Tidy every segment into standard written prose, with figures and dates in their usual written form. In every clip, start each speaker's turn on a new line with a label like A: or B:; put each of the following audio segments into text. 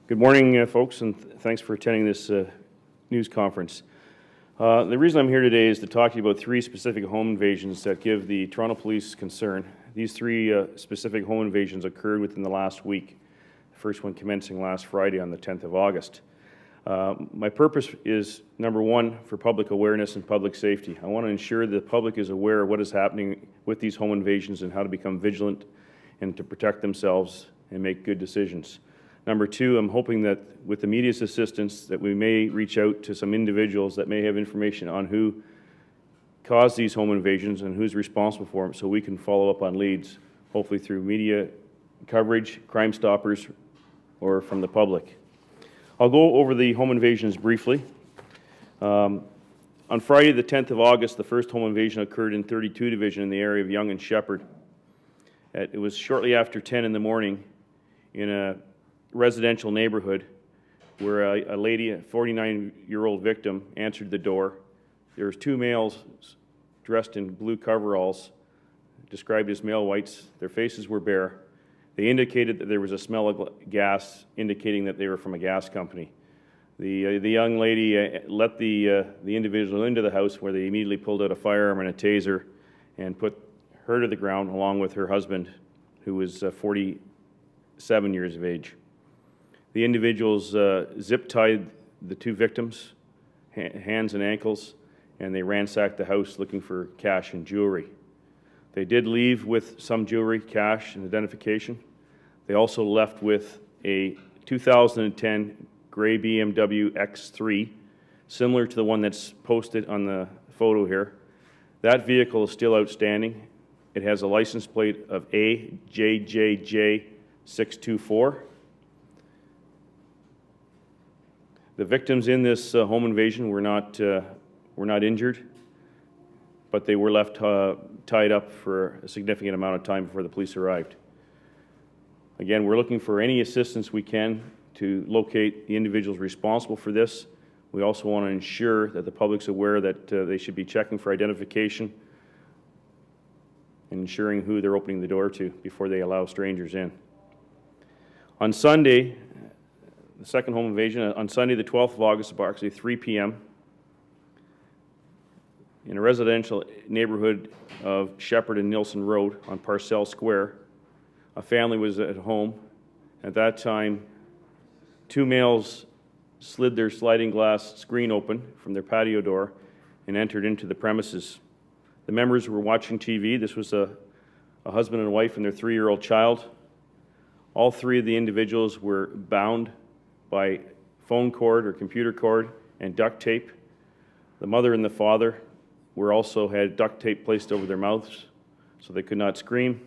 A: Good morning, folks, and thanks for attending this news conference. The reason I'm here today is to talk to you about three specific home invasions that give the Toronto Police concern. These three specific home invasions occurred within the last week, the first one commencing last Friday on the 10th of August. My purpose is, number one, for public awareness and public safety. I want to ensure the public is aware of what is happening with these home invasions and how to become vigilant and to protect themselves and make good decisions. Number two, I'm hoping that with the media's assistance that we may reach out to some individuals that may have information on who caused these home invasions and who's responsible for them, so we can follow up on leads, hopefully through media coverage, Crime Stoppers, or from the public. I'll go over the home invasions briefly. On Friday the 10th of August, the first home invasion occurred in 32 Division in the area of Yonge and Shepherd. It was shortly after 10 in the morning in a residential neighborhood where a lady, a 49-year-old victim, answered the door. There was two males dressed in blue coveralls, described as male whites. Their faces were bare. They indicated that there was a smell of gas, indicating that they were from a gas company. The young lady let the individual into the house, where they immediately pulled out a firearm and a taser and put her to the ground along with her husband, who was 47 years of age. The individuals zip-tied the two victims, hands and ankles, and they ransacked the house looking for cash and jewelry. They did leave with some jewelry, cash, and identification. They also left with a 2010 gray BMW X3, similar to the one that's posted on the photo here. That vehicle is still outstanding. It has a license plate of AJJJ624. The victims in this home invasion were not injured, but they were left tied up for a significant amount of time before the police arrived. Again, we're looking for any assistance we can to locate the individuals responsible for this. We also want to ensure that the public's aware that they should be checking for identification and ensuring who they're opening the door to before they allow strangers in. On Sunday, the second home invasion, on Sunday the 12th of August, approximately 3 p.m., in a residential neighborhood of Shepherd and Nilsson Road on Parcel Square, a family was at home. At that time, two males slid their sliding glass screen open from their patio door and entered into the premises. The members were watching TV. This was a husband and wife and their 3-year-old child. All three of the individuals were bound by phone cord or computer cord and duct tape. The mother and the father also had duct tape placed over their mouths so they could not scream.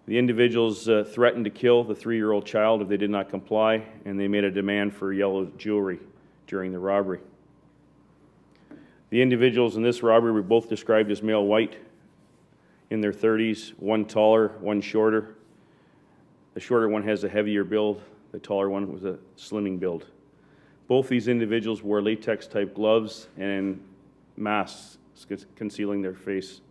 A: The individuals threatened to kill the 3-year-old child if they did not comply, and they made a demand for yellow jewelry during the robbery. The individuals in this robbery were both described as male white, in their 30s, one taller, one shorter. The shorter one has a heavier build. The taller one was a slimming build. Both these individuals wore latex-type gloves and masks concealing their face.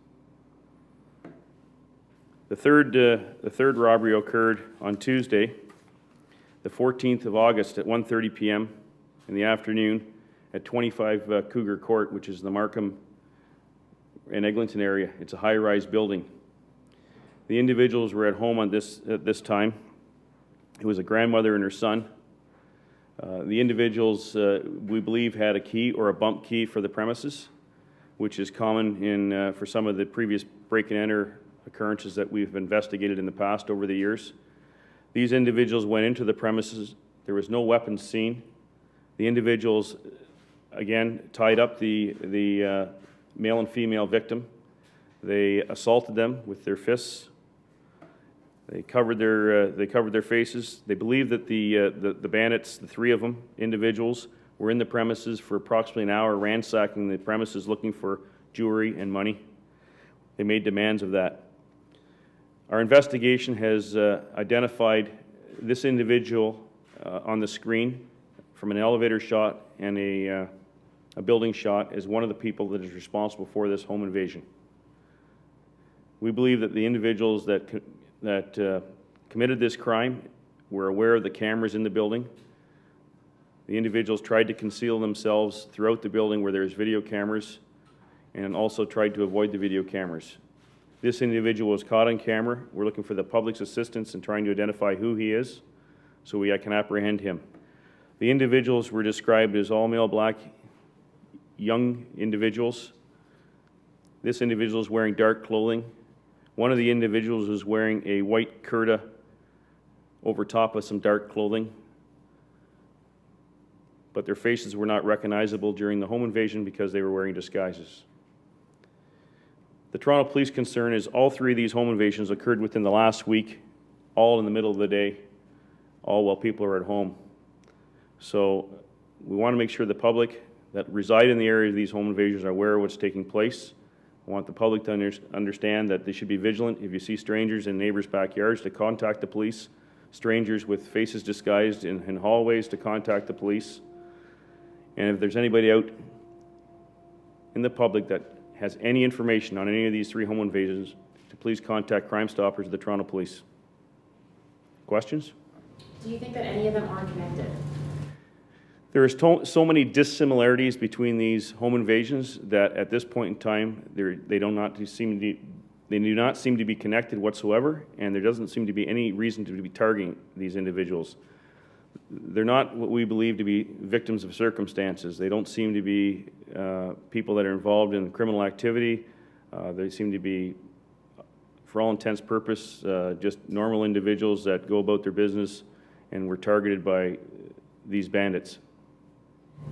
A: The third robbery occurred on Tuesday, the 14th of August at 1:30 p.m. in the afternoon at 25 Cougar Court, which is the Markham and Eglinton area. It's a high-rise building. The individuals were at home at this time. It was a grandmother and her son. The individuals, we believe, had a key or a bump key for the premises, which is common for some of the previous break-and-enter occurrences that we've investigated in the past over the years. These individuals went into the premises. There was no weapons seen. The individuals, again, tied up the male and female victim. They assaulted them with their fists. They covered their faces. They believe that the bandits, the three of them, individuals, were in the premises for approximately an hour, ransacking the premises looking for jewelry and money. They made demands of that. Our investigation has identified this individual on the screen from an elevator shot and a building shot as one of the people that is responsible for this home invasion. We believe that the individuals that committed this crime were aware of the cameras in the building. The individuals tried to conceal themselves throughout the building where there's video cameras, and also tried to avoid the video cameras. This individual was caught on camera. We're looking for the public's assistance in trying to identify who he is so we can apprehend him. The individuals were described as all male black young individuals. This individual is wearing dark clothing. One of the individuals was wearing a white kurta over top of some dark clothing, but their faces were not recognizable during the home invasion because they were wearing disguises. The Toronto Police concern is all three of these home invasions occurred within the last week, all in the middle of the day, all while people are at home. So we want to make sure the public that reside in the area of these home invasions are aware of what's taking place. I want the public to understand that they should be vigilant if you see strangers in neighbors' backyards to contact the police, strangers with faces disguised in hallways to contact the police. And if there's anybody out in the public that has any information on any of these three home invasions, to please contact Crime Stoppers of the Toronto Police. Questions?
B: Do you think that any of them are connected?
A: There is so many dissimilarities between these home invasions that at this point in time, they do not seem to be connected whatsoever, and there doesn't seem to be any reason to be targeting these individuals. They're not what we believe to be victims of circumstances. They don't seem to be people that are involved in criminal activity. They seem to be, for all intents and purposes, just normal individuals that go about their business and were targeted by these bandits.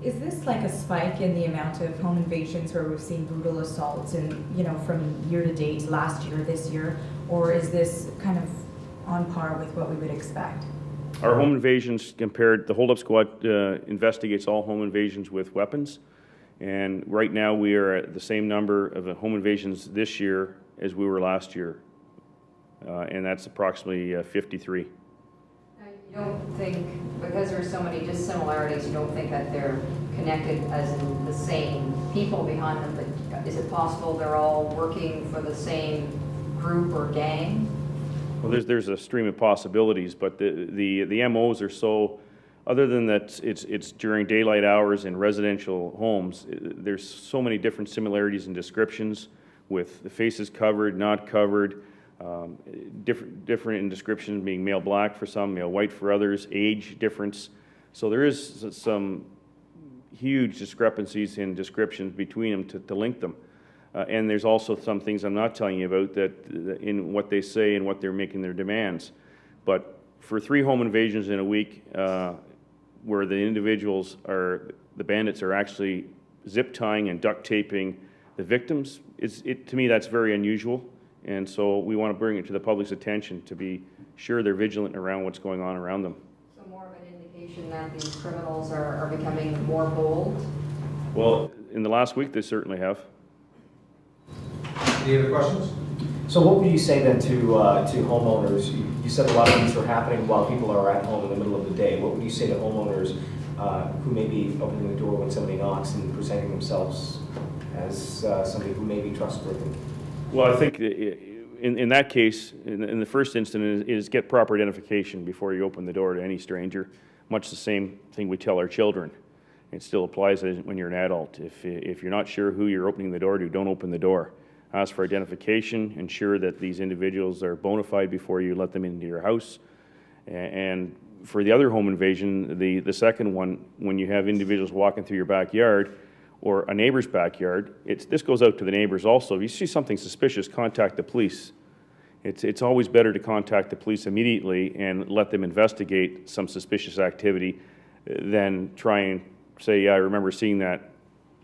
C: Is this like a spike in the amount of home invasions where we've seen brutal assaults and, from year to date, last year, this year, or is this kind of on par with what we would expect?
A: Our home invasions compared, the hold-up squad investigates all home invasions with weapons, and right now we are at the same number of home invasions this year as we were last year, and that's approximately 53.
D: You don't think, because there's so many dissimilarities, you don't think that they're connected as in the same people behind them, but is it possible they're all working for the same group or gang?
A: Well, there's a stream of possibilities, but the MOs are so, other than that it's during daylight hours in residential homes, there's so many different similarities and descriptions with the faces covered, not covered, different in description, being male black for some, male white for others, age difference. So there is some huge discrepancies in descriptions between them to link them. And there's also some things I'm not telling you about that in what they say and what they're making their demands. But for three home invasions in a week where the individuals the bandits are actually zip tying and duct taping the victims, to me that's very unusual. And so we want to bring it to the public's attention to be sure they're vigilant around what's going on around them.
D: So more of an indication that these criminals are becoming more bold?
A: Well, in the last week they certainly have.
E: Any other questions?
F: So what would you say then to homeowners? You said a lot of these are happening while people are at home in the middle of the day. What would you say to homeowners who may be opening the door when somebody knocks and presenting themselves as somebody who may be trustworthy?
A: Well, I think in that case, in the first instance, is get proper identification before you open the door to any stranger. Much the same thing we tell our children. It still applies when you're an adult. If you're not sure who you're opening the door to, don't open the door. Ask for identification, ensure that these individuals are bona fide before you let them into your house. And for the other home invasion, the second one, when you have individuals walking through your backyard or a neighbor's backyard, this goes out to the neighbors also. If you see something suspicious, contact the police. It's always better to contact the police immediately and let them investigate some suspicious activity than try and say, yeah, I remember seeing that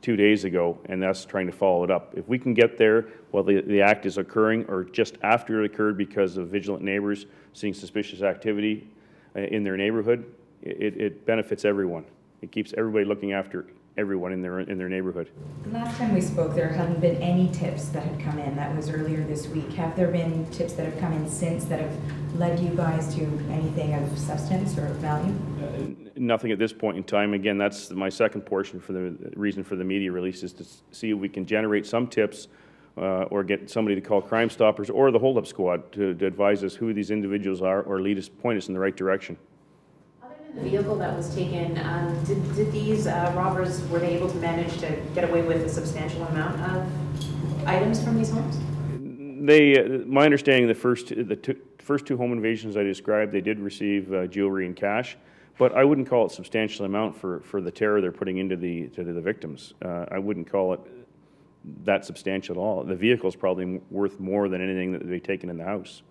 A: 2 days ago, and that's trying to follow it up. If we can get there while the act is occurring or just after it occurred because of vigilant neighbors seeing suspicious activity in their neighborhood, it benefits everyone. It keeps everybody looking after everyone in their neighborhood.
C: The last time we spoke, there hadn't been any tips that had come in. That was earlier this week. Have there been tips that have come in since that have led you guys to anything of substance or value?
A: Nothing at this point in time. Again, that's my second portion for the reason for the media release is to see if we can generate some tips or get somebody to call Crime Stoppers or the hold-up squad to advise us who these individuals are or lead us, point us in the right direction.
B: Other than the vehicle that was taken, did these robbers, were they able to manage to get away with a substantial amount of items from these homes?
A: My understanding, the first two home invasions I described, they did receive jewelry and cash, but I wouldn't call it substantial amount for the terror they're putting into the victims. I wouldn't call it that substantial at all. The vehicle's probably worth more than anything that they've taken in the house.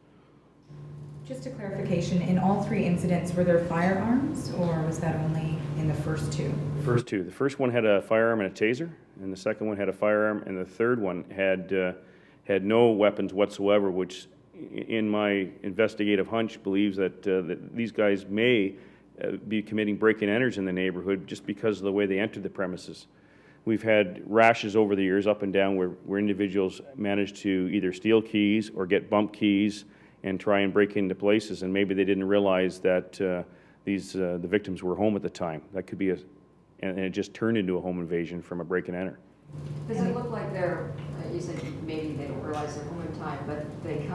C: Just a clarification, in all three incidents, were there firearms, or was that only in the first two?
A: First two. The first one had a firearm and a taser, and the second one had a firearm, and the third one had no weapons whatsoever, which, in my investigative hunch, believes that these guys may be committing break-and-enters in the neighborhood just because of the way they entered the premises. We've had rashes over the years, up and down, where individuals manage to either steal keys or get bump keys and try and break into places, and maybe they didn't realize that the victims were home at the time. That could be and it just turned into a home invasion from a break-and-enter.
D: Does it look like you said maybe they don't realize they're home in time, but they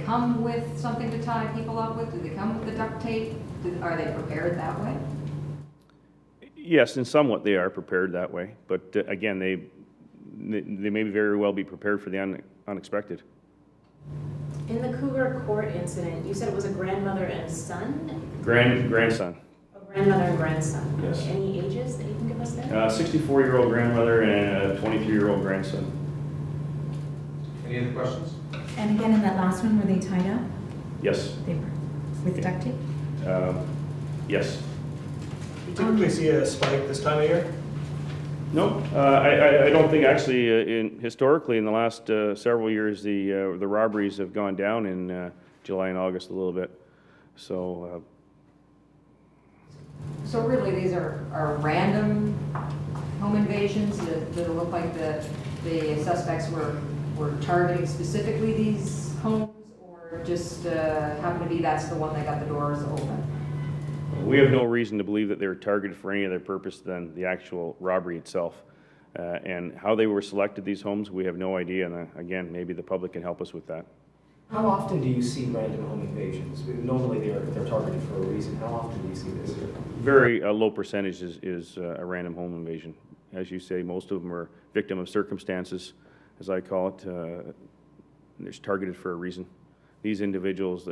D: come with something to tie people up with? Do they come with the duct tape? Are they prepared that way?
A: Yes, and somewhat they are prepared that way, but again, they may very well be prepared for the unexpected.
B: In the Cougar Court incident, you said it was a grandmother and son?
A: Grandson.
B: A grandmother and grandson.
A: Yes.
B: Any ages that you can give us there?
A: 64-year-old grandmother and a 23-year-old grandson.
E: Any other questions?
C: And again, in that last one, were they tied up?
A: Yes.
C: They were, with duct tape?
A: Yes.
G: You typically see a spike this time of year?
A: No, I don't think actually. Historically, in the last several years, the robberies have gone down in July and August a little bit. So.
D: So really, these are random home invasions that look like the suspects were targeting specifically these homes, or just happen to be that's the one that got the doors open?
A: We have no reason to believe that they were targeted for any other purpose than the actual robbery itself. And how they were selected, these homes, we have no idea. And again, maybe the public can help us with that.
F: How often do you see random home invasions? Normally they're targeted for a reason. How often do you see this?
A: Very low percentage is a random home invasion. As you say, most of them are victim of circumstances, as I call it. They're targeted for a reason. These individuals